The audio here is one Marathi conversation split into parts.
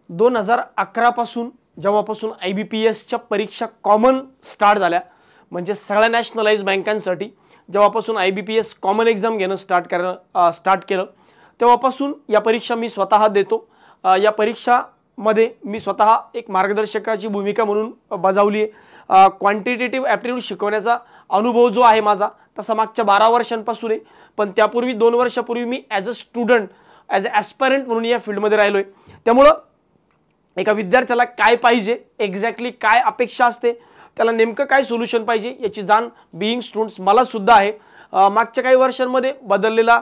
2011 पासून जेव्हापासून IBPSच्या परीक्षा कॉमन स्टार्ट झाल्या, म्हणजे सगळ्या नॅशनलाइज बँकांसाठी जेव्हापासून IBPS कॉमन एक्झाम घेणं स्टार्ट केलं तेव्हापासून या परीक्षा मी स्वतः देतो। या परीक्षामध्ये मी स्वतः एक मार्गदर्शकाची भूमिका म्हणून बजावली आहे। क्वांटिटेटिव्ह ॲप्टिट्यूड शिकवण्याचा अनुभव जो आहे माझा तसा मागच्या 12 वर्षांपासून आहे, पण त्यापूर्वी 2 वर्षापूर्वी मी as a student as a aspirant म्हणून या फील्डमध्ये राहिलोय। त्यामुळे एका विद्यार्थ्याला काय पाहिजे, एक्झॅक्टली काय अपेक्षा असते, त्याला नेमकं काय सोल्युशन पाहिजे याची जाण बीइंग स्टुडंट्स मला सुद्धा आहे। मागच्या काही वर्षांमध्ये बदललेला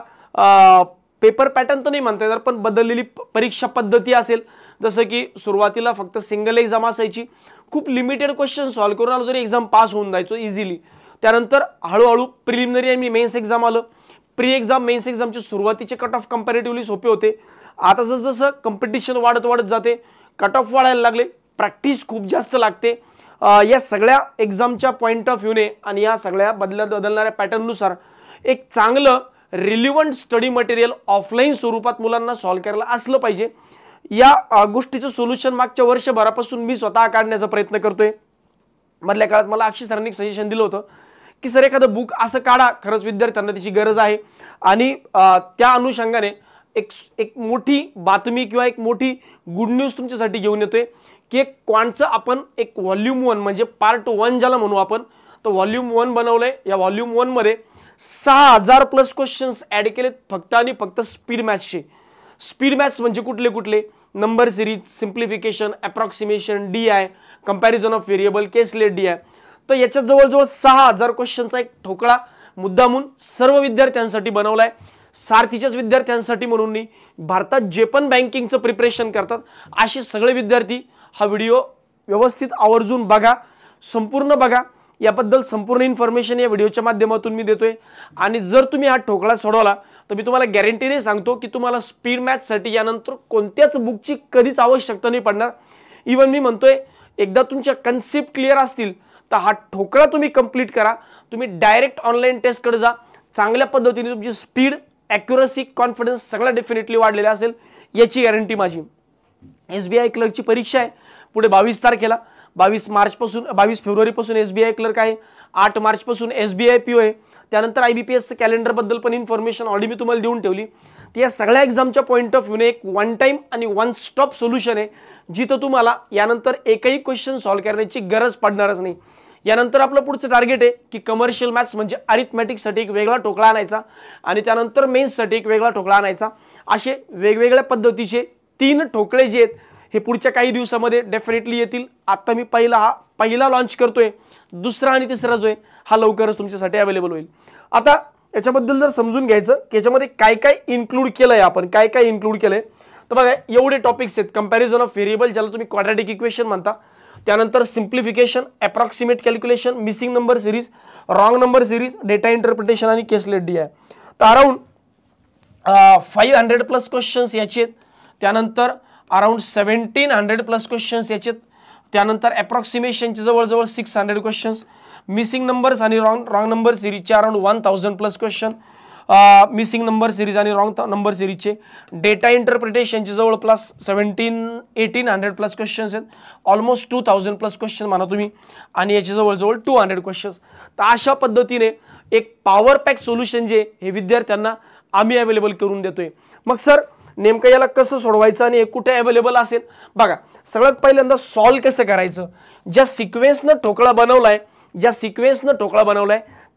पेपर पॅटर्न तर नाही म्हणता येणार, पण बदललेली परीक्षा पद्धती असेल, जसं की सुरुवातीला फक्त सिंगल एक्झाम असायची, खूप लिमिटेड क्वेश्चन सॉल्व करून आलो तरी एक्झाम पास होऊन जायचो इझिली। त्यानंतर हळूहळू प्रिलिमिनरी आणि मेन्स एक्झाम आलं। प्री एक्झाम मेन्स एक्झामचे सुरुवातीचे कट ऑफ कंपॅरेटिव्हली सोपे होते, आता जसं कॉम्पिटिशन वाढत जाते कट ऑफ वाढायला लागले, प्रॅक्टिस खूप जास्त लागते। या सगळ्या एक्झामच्या पॉईंट ऑफ व्ह्यूने आणि या सगळ्या बदलणाऱ्या पॅटर्ननुसार एक चांगलं रिलिव्हंट स्टडी मटेरियल ऑफलाईन स्वरूपात मुलांना सॉल्व करायला असलं पाहिजे। या गोष्टीचं सोल्युशन मागच्या वर्षभरापासून मी स्वतः काढण्याचा प्रयत्न करतोय। मधल्या काळात मला अक्षय सरांनी सजेशन दिलं होतं की सर एखादं बुक असं काढा, खरंच विद्यार्थ्यांना त्याची गरज आहे। आणि त्या अनुषंगाने एक मोठी बातमी किंवा एक मोठी गुड न्यूज तुमच्यासाठी घेऊन येतोय की एक क्वांटचं आपण एक व्हॉल्यूम 1 म्हणजे पार्ट 1 ज्याला म्हणू आपण, तो व्हॉल्यूम 1 बनवलंय। या व्हॉल्यूम 1 मध्ये 6000 प्लस क्वेश्चन्स ऍड केलेत फक्त आणि फक्त स्पीड मॅथ्सचे। स्पीड मॅथ्स म्हणजे कुठले कुठले, number series, simplification, approximation, DI, comparison of variable, case late DI। तर याच्या जवळजवळ 6000 क्वेश्चनचा एक ठोकळा मुद्दामून सर्व विद्यार्थ्यांसाठी बनवलाय। सारथीच्याच विद्यार्थ्यांसाठी म्हणून नाही, भारतात जे पण बँकिंगचं प्रिपरेशन करतात असे सगळे विद्यार्थी हा व्हिडिओ व्यवस्थित आवर्जून बघा, संपूर्ण बघा। याबद्दल संपूर्ण इन्फॉर्मेशन या व्हिडिओच्या माध्यमातून मी देतोय। आणि जर तुम्ही हा ठोकळा सोडवला तर मी तुम्हाला गॅरंटीने सांगतो की तुम्हाला स्पीड मॅथ्ससाठी यानंतर कोणत्याच बुकची कधीच आवश्यकता नाही पडणार। इवन मी म्हणतोय एकदा तुमच्या कन्सेप्ट क्लिअर असतील तर हा ठोकळा तुम्ही कंप्लीट करा, तुम्ही डायरेक्ट ऑनलाईन टेस्टकडे जा, चांगल्या पद्धतीने तुमची स्पीड, ॲक्युरसी, कॉन्फिडन्स सगळं डेफिनेटली वाढलेला असेल याची गॅरंटी माझी। SBI क्लर्कची परीक्षा आहे पुढे 22 तारखेला, 22 फेब्रुवारीपासून SBI क्लर्क आहे, 8 मार्चपासून SBI PO आहे। त्यानंतर IBPS कॅलेंडर बद्दल पण इन्फॉर्मेशन ऑलरेडी मी तुम्हाला देऊन ठेवली। या सगळ्या एक्झामच्या पॉईंट ऑफ व्ह्यूने एक वन टाइम आणि वन स्टॉप सोल्युशन आहे, जिथं तुम्हाला यानंतर एकही क्वेश्चन सॉल्व करण्याची गरज पडणारच नाही। यानंतर आपलं पुढचं टार्गेट आहे की कमर्शियल मॅथ्स म्हणजे अरिथमॅटिकसाठी एक वेगळा ठोकळा आणायचा आणि त्यानंतर मेन्ससाठी एक वेगळा ठोकळा आणायचा। असे वेगवेगळ्या पद्धतीचे 3 ठोकळे जे आहेत हे पुढच्या काही दिवसामध्ये डेफिनेटली येतील। आता मी पहिला लॉन्च करतोय, दुसरा आणि तिसरा जो आहे हा लवकरच तुमच्यासाठी अवेलेबल होईल। आता याच्याबद्दल जर समजून घ्यायचं की याच्यामध्ये काय काय इन्क्लूड केलंय, आपण काय काय इन्क्लूड केलंय तर बघा एवढे टॉपिक्स आहेत। कंपॅरिझन ऑफ व्हेरिएबल ज्याला तुम्ही क्वाड्रॅटिक इक्वेशन म्हणता, त्यानंतर simplification, approximate calculation, missing number series, wrong number series, data interpretation आणि केस लेट DI। तर अराउंड 500 प्लस क्वेश्चन्स याचे, त्यानंतर अराउंड 1700 प्लस क्वेश्चन्स याचे, त्यानंतर अप्रॉक्सिमेशनचे जवळजवळ 600 क्वेश्चन्स, मिसिंग नंबर्स आणि रॉंग नंबर सिरीजचे around 1000 plus question, missing number series आणि रॉंग नंबर सिरीजचे, डेटा इंटरप्रिटेशनचे जवळपास 1800 प्लस क्वेश्चन्स आहेत, ऑलमोस्ट 2000 प्लस क्वेश्चन म्हणा तुम्ही, आणि याचे जवळजवळ 200 क्वेश्चन्स। तर अशा पद्धतीने एक पॉवर पॅक सोल्युशन जे हे विद्यार्थ्यांना आम्ही अवेलेबल करून देतोय। मग सर नेमकं याला कसं सोडवायचं आणि हे कुठे अवेलेबल असेल, बघा सगळ्यात पहिल्यांदा सॉल्व कसं करायचं, ज्या सिक्वेन्सनं ठोकळा बनवलाय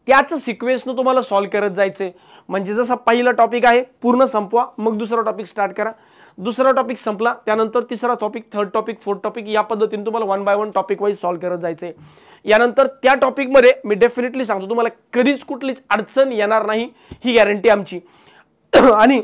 त्याच सिक्वेन्सनं तुम्हाला सॉल्व करत जायचंय। म्हणजे जसा पहिला टॉपिक आहे पूर्ण संपवा, मग दुसरा टॉपिक स्टार्ट करा, दुसरा टॉपिक संपला त्यानंतर तिसरा topic, third topic, fourth topic, या पद्धतीने तुम्हाला 1 बाय 1 टॉपिक वाईज सॉल्व करत जायचंय। यानंतर त्या टॉपिकमध्ये मी डेफिनेटली सांगतो तुम्हाला कधीच कुठलीच अडचण येणार नाही, ही गॅरंटी आमची। आणि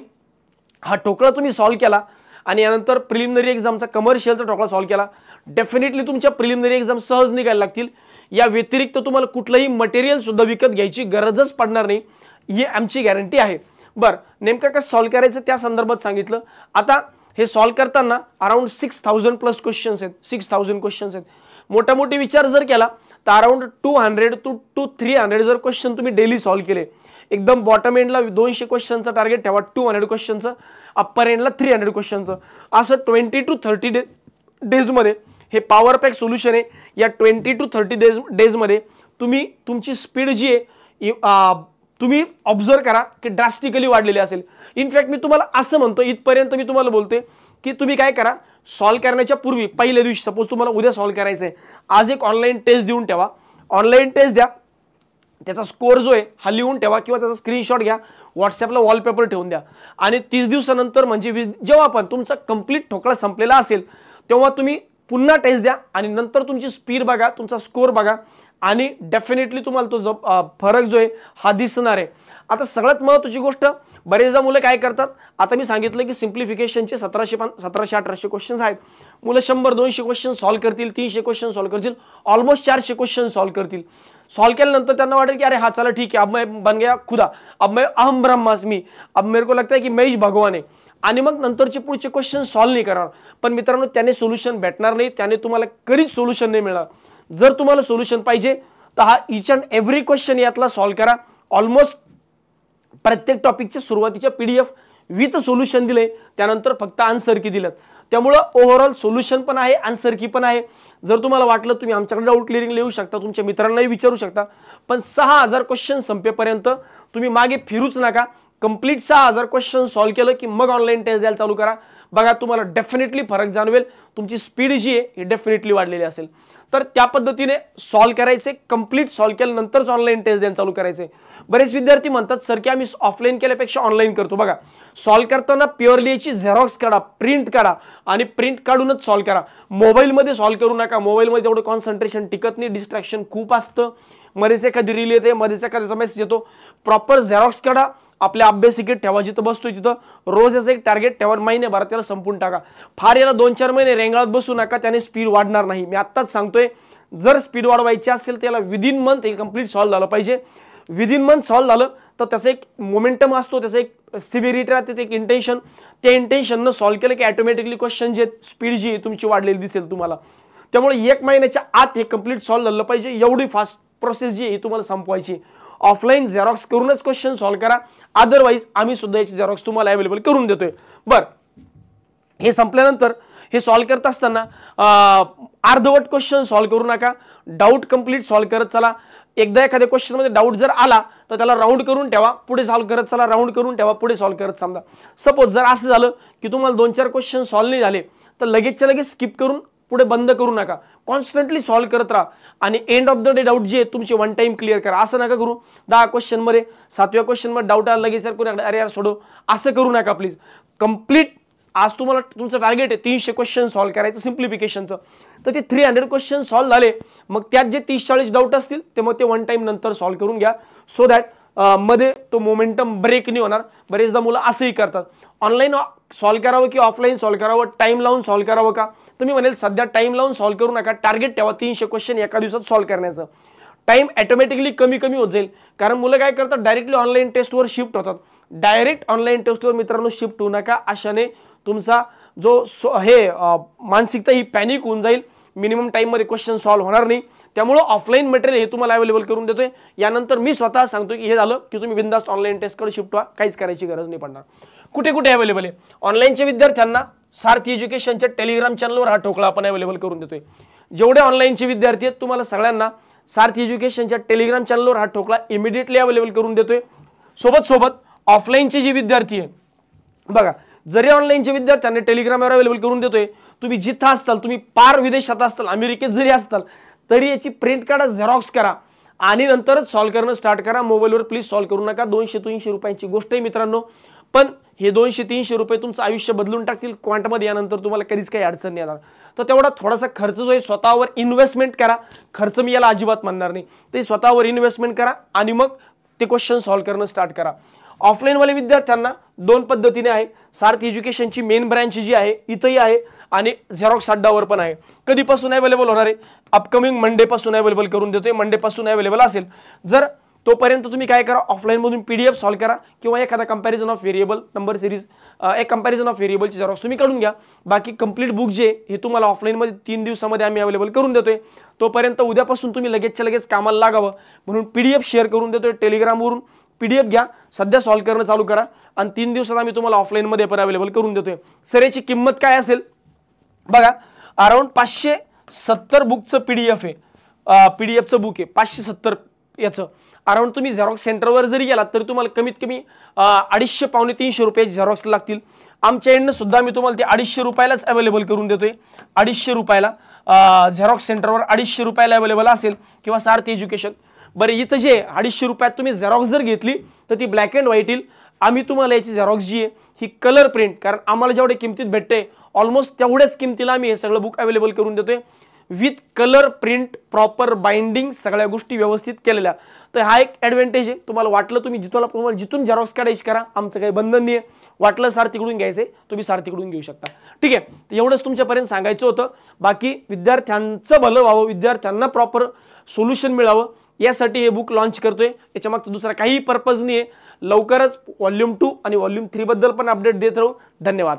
हा ठोकळा तुम्ही सॉल्व केला आणि यानंतर प्रिलिमिनरी एक्झामचा कमर्शियलचा ठोकळा सॉल्व केला, डेफिनेटली तुमच्या प्रिलिमिनरी एक्झाम सहज निघायला लागतील। या व्यतिरिक्त तुम्हाला कुठलंही मटेरियल सुद्धा विकत घ्यायची गरजच पडणार नाही, ही आमची गॅरंटी आहे। बरं, नेमकं कसं सॉल्व करायचं त्या संदर्भात सांगितलं। आता हे सॉल्व करताना अराउंड 6000 प्लस क्वेश्चन्स आहेत, 6000 क्वेश्चन्स आहेत। मोठा मोठी विचार जर केला तर अराउंड 200 to 300 जर क्वेश्चन तुम्ही डेली सॉल्व केले, एकदम बॉटम एंडला 200 क्वेश्चनचं टार्गेट ठेवा, 200 क्वेश्चनचं, अप्पर एंडला 300 क्वेश्चनचं, असं 20 to 30 डेजमध्ये हे पॉवर पॅक सोल्युशन आहे. या 20 to 30 डेजमध्ये तुम्ही तुमची स्पीड जी आहे तुम्ही ऑब्झर्व करा की ड्रास्टिकली वाढलेली असेल. इनफॅक्ट मी तुम्हाला असं म्हणतो, इथपर्यंत मी तुम्हाला बोलते की तुम्ही काय करा, सॉल्व्ह करण्याच्या पूर्वी पहिल्या दिवशी, सपोज तुम्हाला उद्या सॉल्व्ह करायचं आहे, आज एक ऑनलाईन टेस्ट देऊन ठेवा. ऑनलाईन टेस्ट द्या, त्याचा स्कोर जो आहे हा लिहून ठेवा किंवा त्याचा स्क्रीनशॉट घ्या, व्हॉट्सअपला वॉलपेपर ठेवून द्या. आणि 30 दिवसानंतर म्हणजे जेव्हा पण तुमचा कंप्लीट ठोकळा संपलेला असेल तेव्हा तुम्ही पुन्हा टेस्ट द्या आणि नंतर तुमची स्पीड बघा, तुमचा स्कोर बघा आणि डेफिनेटली तुम्हाला तो फरक जो आहे हा दिसणार आहे. आता सगळ्यात महत्त्वाची गोष्ट, बरेचदा मुलं काय करतात, आता मी सांगितलं की सिम्प्लिफिकेशनचे 1700-1800 क्वेश्चन्स आहेत. मुलं 100-200 क्वेश्चन सॉल्व्ह करतील, 300 क्वेश्चन सॉल्व्ह करतील, ऑलमोस्ट 400 क्वेश्चन सॉल्व्ह करतील. सॉल्व्ह केल्यानंतर त्यांना वाटेल की अरे हा चला ठीक है, अब मैं बन गया खुदा, अब मैं अहम ब्रह्मास्मि, अब मेरे को लगता है कि मैं ही भगवान है. आणि मग नंतरचे पुढचे क्वेश्चन सॉल्व्ह नाही करणार. पण मित्रांनो, त्याने सोल्युशन भेटणार नाही, त्याने तुम्हाला कधीच सोल्युशन नाही मिळणार. जर तुम्हाला सोल्युशन पाहिजे तर हा ईच अँड एव्हरी क्वेश्चन यातला सॉल्व्ह करा. ऑलमोस्ट प्रत्येक टॉपिकच्या सुरुवातीच्या PDF विथ सोल्युशन दिले, त्यानंतर फक्त आन्सर की दिलेत. त्यामुळे ओव्हरऑल सोल्युशन पण आहे, आन्सर की पण आहे. जर तुम्हाला वाटलं तुम्ही आमच्याकडे डाऊट क्लिअरिंग लिहू शकता, तुमच्या मित्रांनाही विचारू शकता. पण 6000 क्वेश्चन संपेपर्यंत तुम्ही मागे फिरूच नका. कंप्लीट 6000 क्वेश्चन सॉल्व्ह केलं की मग ऑनलाईन टेस्ट द्यायला चालू करा. बघा तुम्हाला डेफिनेटली फरक जाणवेल, तुमची स्पीड जी आहे ही डेफिनेटली वाढलेली असेल. तर त्या पद्धतीने सॉल्व्ह करायचे, कंप्लीट सॉल्व्ह केल्यानंतरच ऑनलाईन टेस्ट द्यायला चालू करायचे. बरेच विद्यार्थी म्हणतात सर की आम्ही ऑफलाईन केल्यापेक्षा ऑनलाईन करतो. बघा, सॉल्व्ह करताना प्युअरली याची झेरॉक्स काढा, प्रिंट काढा आणि प्रिंट काढूनच सॉल्व्ह करा. मोबाईलमध्ये सॉल्व्ह करू नका. मोबाईलमध्ये तेवढं कॉन्सन्ट्रेशन टिकत नाही, डिस्ट्रॅक्शन खूप असतं. मध्येच एखादी रील येते, मध्येच एखाद्याचा मेसेज येतो. प्रॉपर झेरॉक्स काढा, आपल्या अभ्यासिकेत ठेवा, जिथं बसतोय तिथं रोज याचं एक टार्गेट ठेवा, महिन्याभरात त्याला संपून टाका. फार याला 2-4 महिने रेंगाळत बसू नका, त्याने स्पीड वाढणार नाही. मी आत्ताच सांगतोय, जर स्पीड वाढवायची असेल तर त्याला विदिन मंथ हे कंप्लीट सॉल्व्ह झालं पाहिजे. विदिन मंथ सॉल्व्ह झालं तर त्याचा एक मोमेंटम असतो, त्याचा एक सिव्हिरिटी राहते, एक इंटेन्शन. त्या इंटेन्शननं सॉल्व्ह केलं की ऑटोमॅटिकली क्वेश्चन जे स्पीड जी आहे तुमची वाढलेली दिसेल तुम्हाला. त्यामुळे 1 महिन्याच्या आत हे कंप्लीट सॉल्व्ह झालं पाहिजे. एवढी फास्ट प्रोसेस जी आहे तुम्हाला संपवायची. ऑफलाईन झेरॉक्स करूनच क्वेश्चन सॉल्व्ह करा, अदरवाईज आम्ही सुद्धा याची झेरॉक्स तुम्हाला अवेलेबल करून देतोय. बरं, हे संपल्यानंतर हे सॉल्व्ह करत असताना अर्धवट क्वेश्चन सॉल्व्ह करू नका. डाऊट कंप्लीट सॉल्व्ह करत चला. एकदा एखाद्या क्वेश्चनमध्ये डाऊट जर आला तर त्याला राऊंड करून ठेवा, पुढे सॉल्व्ह करत चला, राऊंड करून ठेवा, पुढे सॉल्व्ह करत समजा. सपोज जर असं झालं की तुम्हाला 2-4 क्वेश्चन सॉल्व्ह नाही झाले तर लगेचच्या लगेच स्किप करून पुढे बंद करू नका. कॉन्स्टंटली सॉल्व्ह करत राहा आणि end of the day doubt जे तुमचे 1 टाइम क्लिअर करा. असं नका करू 10 क्वेश्चनमध्ये 7व्या क्वेश्चनमध्ये डाऊट आला लगेच अरे यार सोडो, असं करू नका प्लीज. कंप्लीट आज तुम्हाला तुमचं टार्गेट आहे 300 क्वेश्चन सॉल्व्ह करायचं सिम्प्लिफिकेशनचं, तर ते 300 क्वेश्चन सॉल्व्ह झाले, मग त्यात जे 30-40 डाऊट असतील ते मग ते 1 टाइम नंतर सॉल्व्ह करून घ्या, सो दॅट मध्ये तो मोमेंटम ब्रेक नाही होणार. बरेचदा मुलं असंही करतात, ऑनलाईन सॉल्व्ह करावं की ऑफलाईन सॉल्व्ह करावं, टाइम लावून सॉल्व्ह करावं का. तुम्ही म्हणेल सध्या टाइम लावून सॉल्व्ह करू नका, टार्गेट ठेवा 300 क्वेश्चन एका दिवसात सॉल्व्ह करण्याचं. टाइम ऑटोमॅटिकली कमी कमी होत जाईल, कारण मुलं काय करतात डायरेक्टली ऑनलाईन टेस्टवर शिफ्ट होतात. डायरेक्ट ऑनलाईन टेस्टवर मित्रांनो शिफ्ट होऊ नका, अशाने तुमचा जो मानसिकता ही पॅनिक होऊन जाईल, मिनिमम टाइममध्ये क्वेश्चन सॉल्व्ह होणार नाही. त्यामुळे ऑफलाईन मटेरियल हे तुम्हाला अवेलेबल करून देतोय. यानंतर मी स्वतः सांगतो की हे झालं की तुम्ही बिंदास्त ऑनलाईन टेस्टकडे शिफ्ट व्हा, काहीच करायची गरज नाही पडणार. कुठे कुठे अवेलेबल आहे ऑनलाईनच्या विद्यार्थ्यांना? सारथी एज्युकेशनच्या टेलिग्राम चॅनलवर हा ठोकळा आपण अवेलेबल करून देतोय. जेवढे ऑनलाईनचे विद्यार्थी आहेत तुम्हाला सगळ्यांना सारथी एज्युकेशनच्या टेलिग्राम चॅनलवर हा ठोकळा इमिडिएटली अवेलेबल करून देतोय. सोबत ऑफलाईनचे जे विद्यार्थी आहेत बघा, जरी ऑनलाईनचे विद्यार्थ्यांना टेलिग्रामवर अवेलेबल करून देतोय, तुम्ही जिथं असताल, तुम्ही पार विदेशात असताल, अमेरिकेत जरी असताल तरी याची प्रिंट काढा, झेरॉक्स करा आणि नंतरच सॉल्व्ह करणं स्टार्ट करा. मोबाईलवर प्लीज सॉल्व्ह करू नका. 200-300 रुपयांची गोष्ट आहे मित्रांनो, पण हे 200-300 रुपये तुमचं आयुष्य बदलून टाकतील. क्वांटमध्ये यानंतर तुम्हाला कधीच काही अडचण नाही येणार. तर तेवढा थोडासा खर्च जो आहे स्वतःवर इन्व्हेस्टमेंट करा. खर्च मी याला अजिबात म्हणणार नाही, ते स्वतःवर इन्व्हेस्टमेंट करा आणि मग ते क्वेश्चन सॉल्व्ह करणं स्टार्ट करा. ऑफलाईनवाले विद्यार्थ्यांना 2 पद्धतीने आहे. सारथी एज्युकेशनची मेन ब्रँच जी आहे इथंही आहे आणि झेरॉक्स अड्डावर पण आहे. कधीपासून अवेलेबल होणार आहे? अपकमिंग मंडेपासून अवेलेबल करून देतोय. मंडेपासून अवेलेबल असेल. जर तोपर्यंत तुम्ही काय करा, ऑफलाईनमधून PDF सॉल्व्ह करा किंवा एखादा comparison of variable number series, एक कंपॅरिझन ऑफ व्हेरिएबलची झेरॉक्स तुम्ही काढून घ्या. बाकी कंप्लीट बुक जे हे तुम्हाला ऑफलाईनमध्ये 3 दिवसामध्ये आम्ही अवेलेबल करून देतोय. तोपर्यंत उद्यापासून तुम्ही लगेचच्या लगेच कामाला लागावं म्हणून PDF शेअर करून देतोय टेलिग्रामवरून. PDF घ्या, सध्या सॉल्व्ह करणं चालू करा आणि 3 दिवसात आम्ही तुम्हाला ऑफलाईनमध्ये पण अवेलेबल करून देतोय. सर याची किंमत काय असेल बघा, अराउंड 570 बुकचं PDF आहे, PDFचं बुक आहे 570 याचं. अराउंड तुम्ही झेरॉक्स सेंटरवर जरी गेलात तर तुम्हाला कमीत कमी 250-300 रुपयाची झेरॉक्स लागतील. आमच्या एंडनं सुद्धा मी तुम्हाला ते 250 रुपयालाच अवेलेबल करून देतोय. 250 रुपयाला झेरॉक्स सेंटरवर 250 रुपयाला अवेलेबल असेल किंवा सारथी एज्युकेशन. बरं इथं जे 250 रुपयात तुम्ही झेरॉक्स जर घेतली तर ती ब्लॅक अँड व्हाईट येईल. आम्ही तुम्हाला याची झेरॉक्स जी आहे ही कलर प्रिंट, कारण आम्हाला जेवढे किमतीत भेटते ऑलमोस्ट तेवढ्याच किमतीला आम्ही हे सगळं बुक अवेलेबल करून देतोय with colour print, proper binding, सगळ्या गोष्टी व्यवस्थित केलेल्या. तर हा एक ॲडव्हान्टेज आहे. तुम्हाला वाटलं तुम्ही जिथून झेरॉक्स काढायची करा, आमचं काही बंधन नाही आहे. वाटलं सारथीकडून घ्यायचंय तुम्ही सारथीकडून घेऊ शकता. ठीक आहे, तर एवढंच तुमच्यापर्यंत सांगायचं होतं. बाकी विद्यार्थ्यांचं भलं व्हावं, विद्यार्थ्यांना प्रॉपर सोल्युशन मिळावं यासाठी हे बुक लॉन्च करतोय. याच्यामागचं दुसरा काही पर्पज नाही आहे. लवकरच वॉल्यूम 2 आणि वॉल्यूम 3 बद्दल पण अपडेट देत राहू. धन्यवाद.